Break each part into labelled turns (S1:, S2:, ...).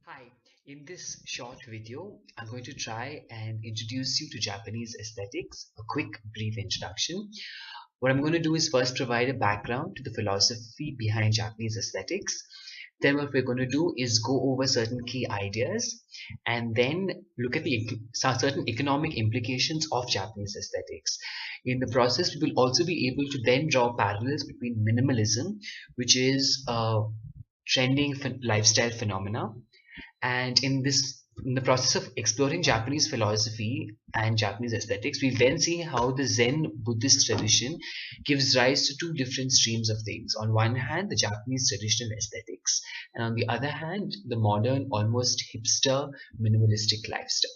S1: Hi, in this short video, I'm going to try and introduce you to Japanese aesthetics, a quick, brief introduction. What I'm going to do is first provide a background to the philosophy behind Japanese aesthetics. Then what we're going to do is go over certain key ideas and then look at the certain economic implications of Japanese aesthetics. In the process, we will also be able to then draw parallels between minimalism, which is a trending lifestyle phenomena, and in the process of exploring Japanese philosophy and Japanese aesthetics, we'll then see how the Zen Buddhist tradition gives rise to two different streams of things. On one hand, the Japanese traditional aesthetics, and on the other hand, the modern, almost hipster, minimalistic lifestyle.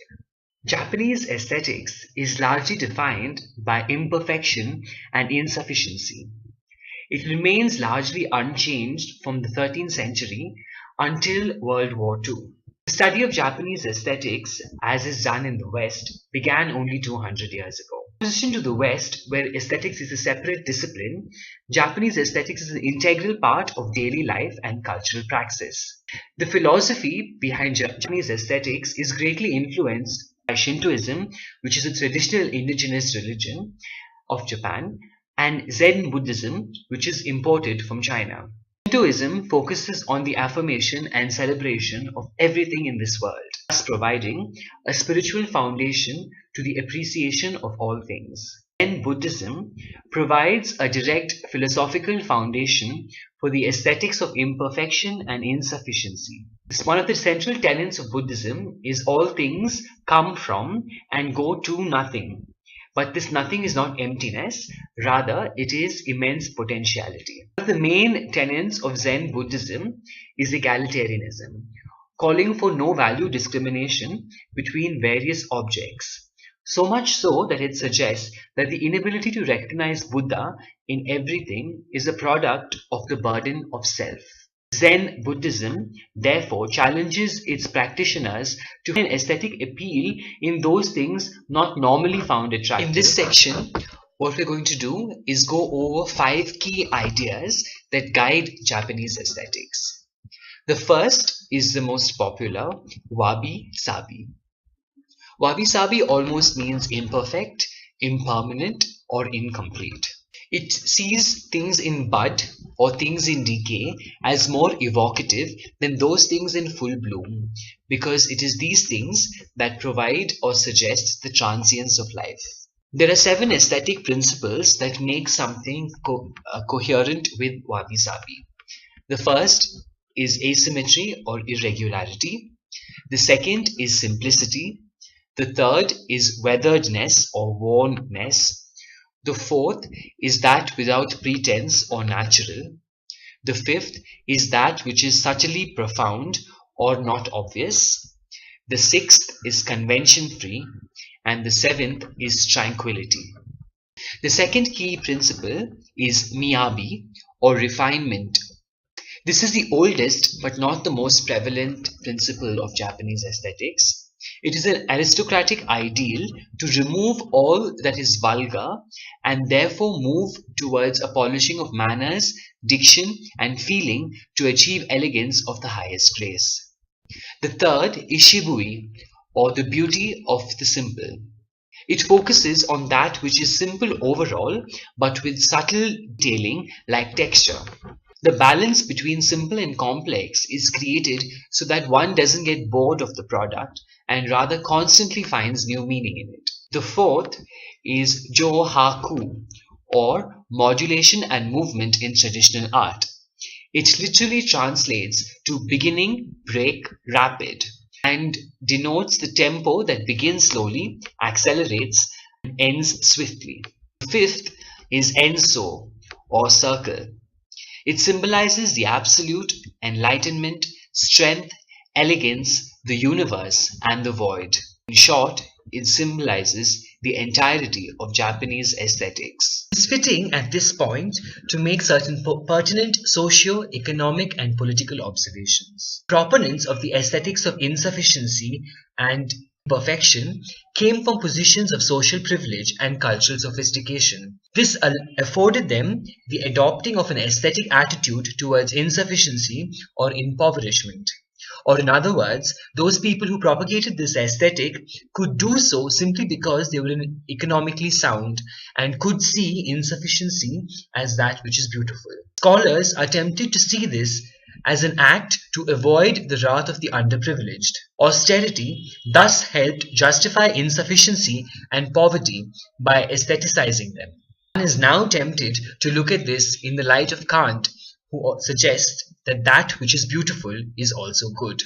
S1: Japanese aesthetics is largely defined by imperfection and insufficiency. It remains largely unchanged from the 13th century until World War II. The study of Japanese aesthetics, as is done in the West, began only 200 years ago. In addition to the West, where aesthetics is a separate discipline, Japanese aesthetics is an integral part of daily life and cultural praxis. The philosophy behind Japanese aesthetics is greatly influenced by Shintoism, which is a traditional indigenous religion of Japan, and Zen Buddhism, which is imported from China. Shintoism focuses on the affirmation and celebration of everything in this world, thus providing a spiritual foundation to the appreciation of all things. Zen Buddhism provides a direct philosophical foundation for the aesthetics of imperfection and insufficiency. One of the central tenets of Buddhism is all things come from and go to nothing. But this nothing is not emptiness, rather it is immense potentiality. One of the main tenets of Zen Buddhism is egalitarianism, calling for no value discrimination between various objects. So much so that it suggests that the inability to recognize Buddha in everything is a product of the burden of self. Zen Buddhism therefore challenges its practitioners to find aesthetic appeal in those things not normally found attractive. In this section, what we're going to do is go over 5 key ideas that guide Japanese aesthetics. The first is the most popular, wabi-sabi. Wabi-sabi almost means imperfect, impermanent, or incomplete. It sees things in bud or things in decay as more evocative than those things in full bloom, because it is these things that provide or suggest the transience of life. There are 7 aesthetic principles that make something coherent with wabi-sabi. The first is asymmetry or irregularity. The second is simplicity. The third is weatheredness or wornness. The fourth is that without pretense or natural. The fifth is that which is subtly profound or not obvious. The sixth is convention-free, and the seventh is tranquility. The second key principle is miyabi or refinement. This is the oldest but not the most prevalent principle of Japanese aesthetics. It is an aristocratic ideal to remove all that is vulgar and therefore move towards a polishing of manners, diction, and feeling to achieve elegance of the highest grace. The third is shibui, or the beauty of the simple. It focuses on that which is simple overall, but with subtle detailing like texture. The balance between simple and complex is created so that one doesn't get bored of the product and rather constantly finds new meaning in it. The fourth is Johaku, or modulation and movement in traditional art. It literally translates to beginning, break, rapid, and denotes the tempo that begins slowly, accelerates, and ends swiftly. The fifth is Enso, or circle. It symbolizes the absolute, enlightenment, strength, elegance, the universe, and the void. In short, it symbolizes the entirety of Japanese aesthetics. It's fitting at this point to make certain pertinent socio-economic and political observations. Proponents of the aesthetics of insufficiency and perfection came from positions of social privilege and cultural sophistication. This afforded them the adopting of an aesthetic attitude towards insufficiency or impoverishment. Or in other words, those people who propagated this aesthetic could do so simply because they were economically sound and could see insufficiency as that which is beautiful. Scholars are tempted to see this as an act to avoid the wrath of the underprivileged. Austerity thus helped justify insufficiency and poverty by aestheticizing them. One is now tempted to look at this in the light of Kant, who suggests that that which is beautiful is also good.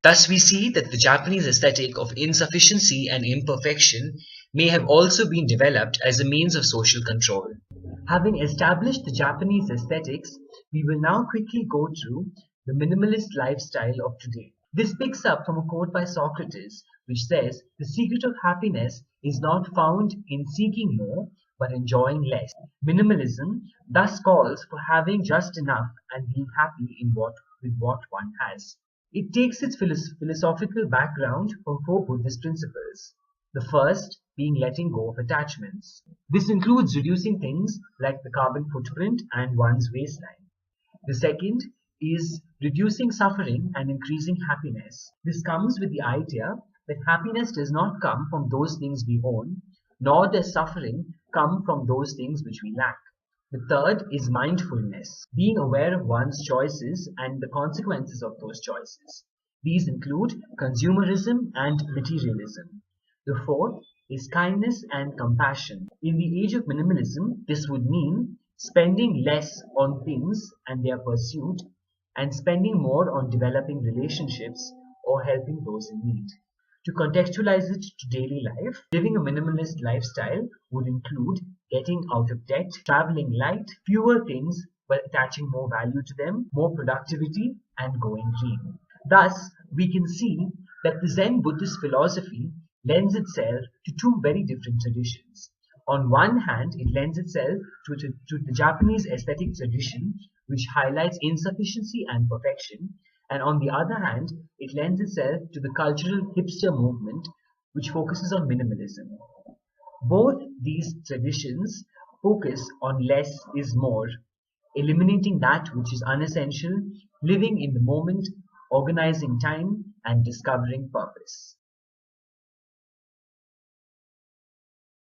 S1: Thus we see that the Japanese aesthetic of insufficiency and imperfection may have also been developed as a means of social control. Having established the Japanese aesthetics, we will now quickly go through the minimalist lifestyle of today. This picks up from a quote by Socrates, which says, "The secret of happiness is not found in seeking more, but enjoying less." Minimalism thus calls for having just enough and being happy with what one has. It takes its philosophical background from four Buddhist principles. The first being letting go of attachments. This includes reducing things like the carbon footprint and one's waistline. The second is reducing suffering and increasing happiness. This comes with the idea that happiness does not come from those things we own, nor does suffering come from those things which we lack. The third is mindfulness, being aware of one's choices and the consequences of those choices. These include consumerism and materialism. The fourth is kindness and compassion. In the age of minimalism, this would mean spending less on things and their pursuit and spending more on developing relationships or helping those in need. To contextualize it to daily life, living a minimalist lifestyle would include getting out of debt, traveling light, fewer things but attaching more value to them, more productivity, and going green. Thus, we can see that the Zen Buddhist philosophy lends itself to two very different traditions. On one hand, it lends itself to the Japanese aesthetic tradition, which highlights insufficiency and perfection, and on the other hand, it lends itself to the cultural hipster movement, which focuses on minimalism. Both these traditions focus on less is more, eliminating that which is unessential, living in the moment, organizing time, and discovering purpose.